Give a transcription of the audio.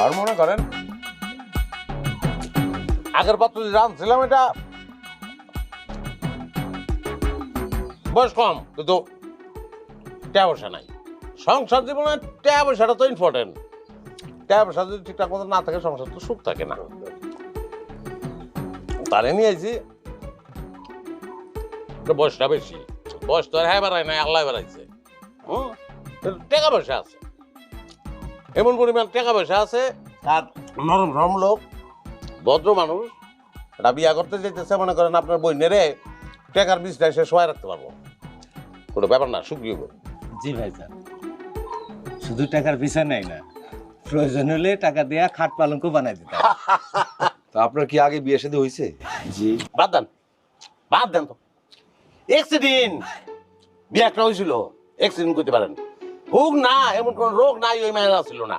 আর মনে করেন আগের পত্র যে জানছিলাম এটা বয়স কম, কিন্তু টাকা পয়সা নাই। সংসার জীবনে টাকা পয়সাটা তো ইম্পর্টেন্ট। টাকা পয়সা যদি ঠিকঠাক মতো না থাকে সংসার তো সুখ থাকে না। তারে নিয়ে আইছি, বয়সটা বেশি, বয়স তো আর হ্যাঁ বেড়ায় নাই, আল্লাহ বেড়াইছে। টাকা পয়সা আছে, এমন পরিমাণ টাকা পয়সা আছে, আর নরম নরম লোক, ভদ্র মানুষ। এটা বিয়া করতে যেতেছে, মনে করেন আপনার বই নেড়ে টাকার বিছনায় সে শোয়া রাখতে পারবো, কোনো ব্যাপার না, সুখী হবে। জি ভাইজান, শুধু টাকার পিছনে নাই না, প্রয়োজন হলে টাকা দেয়া খাট পালঙ্ক বানাই দিতাম। তা আপনার কি আগে বিয়ে শাদী হয়েছে? জি বাদ দেন, বাদ দেন তো। অ্যাক্সিডেন্ট বিয়ে একটা হয়েছিল, অ্যাক্সিডেন্ট করতে পারেন, হোক না এমন কোন রোগ নাই ওই মেয়েরা ছিল না।